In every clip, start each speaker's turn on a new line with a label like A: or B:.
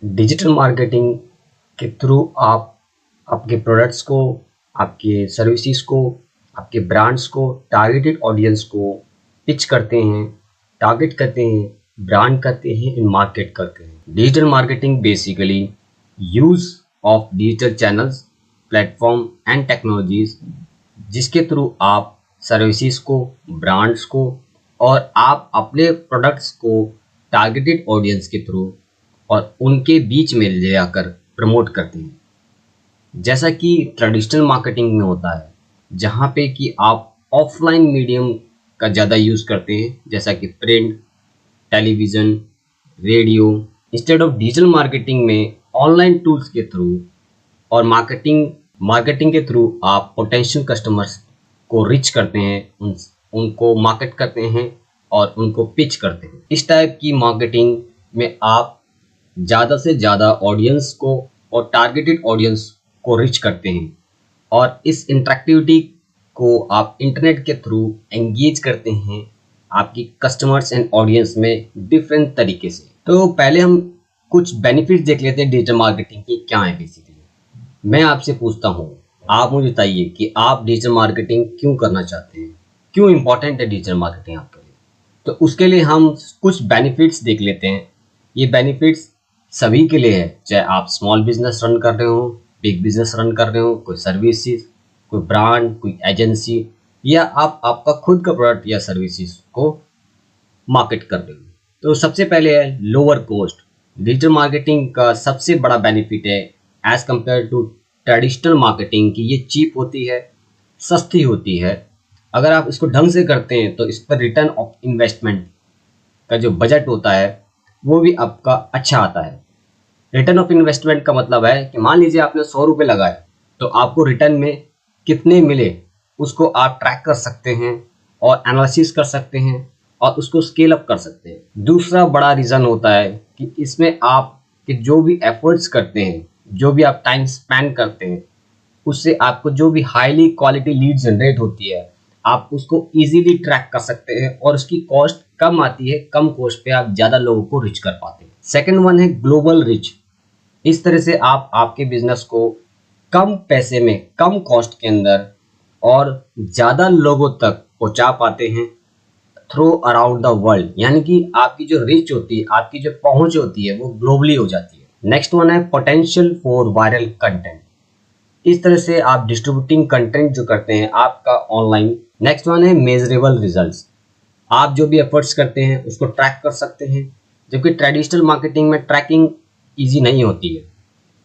A: Digital marketing के through आप आपके प्रोडक्ट्स को, आपके सर्विसेज को, आपके ब्रांड्स को, टारगेटेड ऑडियंस को पिच करते हैं, टारगेट करते हैं, ब्रांड करते हैं, इन मार्केट करते हैं। Digital marketing basically use of digital channels, platform and technologies जिसके थ्रू आप सर्विसेज को, ब्रांड्स को और आप अपने प्रोडक्ट्स को टारगेटेड ऑडियंस के थ्रू और उनके बीच में ले जाकर प्रमोट करते हैं। जैसा कि ट्रेडिशनल मार्केटिंग में होता है, जहाँ पे कि आप ऑफलाइन मीडियम का ज़्यादा यूज़ करते हैं, जैसा कि print, television, radio. Instead of digital marketing में ऑनलाइन टूल्स के थ्रू और मार्केटिंग के थ्रू आप पोटेंशियल कस्टमर्स को रिच करते हैं, उनको मार्केट करते हैं और उनको पिच करते हैं। इस टाइप की मार्केटिंग में आप ज़्यादा से ज़्यादा ऑडियंस को और टारगेटेड ऑडियंस को रिच करते हैं और इस इंटरेक्टिविटी को आप इंटरनेट के थ्रू एंगेज करते हैं आपकी कस्टमर्स एंड ऑडियंस में डिफरेंट तरीके से। तो पहले हम कुछ बेनिफिट्स देख लेते हैं डिजिटल मार्केटिंग की क्या है। बेसिकली मैं आपसे पूछता हूँ, आप मुझे बताइए कि आप डिजिटल मार्केटिंग क्यों करना चाहते हैं, क्यों इम्पोर्टेंट है डिजिटल मार्केटिंग आपके लिए। तो उसके लिए हम कुछ बेनिफिट्स देख लेते हैं। ये बेनिफिट्स सभी के लिए है, चाहे आप स्मॉल बिजनेस रन कर रहे हो, बिग बिजनेस रन कर रहे हो, कोई सर्विसेज, कोई ब्रांड, कोई एजेंसी, या आप आपका खुद का प्रोडक्ट या सर्विसेज को मार्केट कर रहे हो। तो सबसे पहले है लोअर कॉस्ट। डिजिटल मार्केटिंग का सबसे बड़ा बेनिफिट है as compare to traditional marketing की ये चीप होती है, सस्ती होती है। अगर आप इसको ढंग से करते हैं तो इस पर रिटर्न ऑफ इन्वेस्टमेंट का जो बजट होता है वो भी आपका अच्छा आता है। रिटर्न ऑफ इन्वेस्टमेंट का मतलब है कि मान लीजिए आपने 100 रुपये लगाए तो आपको रिटर्न में कितने मिले उसको आप ट्रैक कर सकते हैं और एनालिसिस कर सकते हैं और उसको स्केल अप कर सकते हैं। दूसरा बड़ा रीज़न होता है कि इसमें आप के जो भी एफर्ट्स करते हैं, जो भी आप टाइम स्पेंड करते हैं, उससे आपको जो भी हाईली क्वालिटी लीड जनरेट होती है आप उसको इजीली ट्रैक कर सकते हैं और उसकी कॉस्ट कम आती है। कम कॉस्ट पे आप ज़्यादा लोगों को रिच कर पाते हैं। सेकंड वन है ग्लोबल रिच। इस तरह से आप आपके बिजनेस को कम पैसे में, कम कॉस्ट के अंदर और ज़्यादा लोगों तक पहुंचा पाते हैं थ्रू अराउंड द वर्ल्ड। यानी कि आपकी जो रीच होती है, आपकी जो पहुंच होती है वो ग्लोबली हो जाती है। नेक्स्ट वन है पोटेंशियल फॉर वायरल कंटेंट। इस तरह से आप डिस्ट्रीब्यूटिंग कंटेंट जो करते हैं आपका ऑनलाइन। नेक्स्ट वन है मेजरेबल रिजल्ट्स। आप जो भी एफर्ट्स करते हैं उसको ट्रैक कर सकते हैं, जबकि ट्रेडिशनल मार्केटिंग में ट्रैकिंग ईजी नहीं होती है।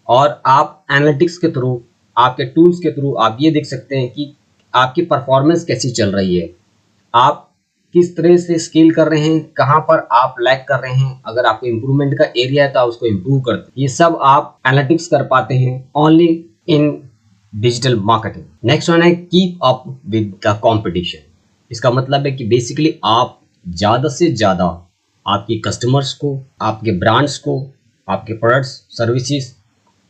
A: और आप एनालिटिक्स के थ्रू, आपके टूल्स के थ्रू आप ये देख सकते हैं कि आपकी परफॉर्मेंस कैसी चल रही है, आप किस तरह से स्केल कर रहे हैं, कहाँ पर आप लैग कर रहे हैं। अगर आपको इम्प्रूवमेंट का एरिया है तो आप उसको इम्प्रूव करते हैं। ये सब आप एनालिटिक्स कर पाते हैं only in digital marketing. Next one है keep up with the competition. इसका मतलब है कि बेसिकली आप ज़्यादा से ज़्यादा आपके कस्टमर्स को, आपके ब्रांड्स को, आपके प्रोडक्ट्स, सर्विसेज,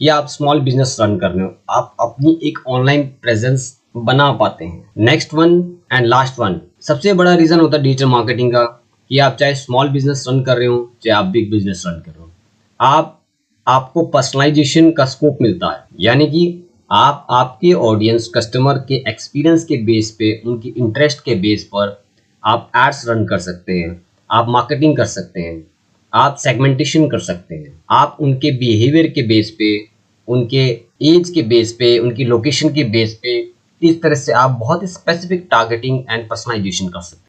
A: या आप स्मॉल बिजनेस रन कर रहे हो, आप अपनी एक ऑनलाइन प्रेजेंस बना पाते हैं। Next one and last one, सबसे बड़ा रीज़न होता है डिजिटल मार्केटिंग का कि आप चाहे स्मॉल बिजनेस रन कर रहे हो, चाहे आप बिग बिजनेस रन कर रहे हो, आपको पर्सनलाइजेशन का स्कोप मिलता है। यानी कि आप आपके ऑडियंस कस्टमर के एक्सपीरियंस के बेस पे, उनकी इंटरेस्ट के बेस पर आप एड्स रन कर सकते हैं, आप मार्केटिंग कर सकते हैं, आप सेगमेंटेशन कर सकते हैं, आप उनके बिहेवियर के बेस पे, उनके एज के बेस पे, उनकी लोकेशन के बेस पे, इस तरह से आप बहुत ही स्पेसिफिक टारगेटिंग एंड पर्सनलाइजेशन कर सकते हैं।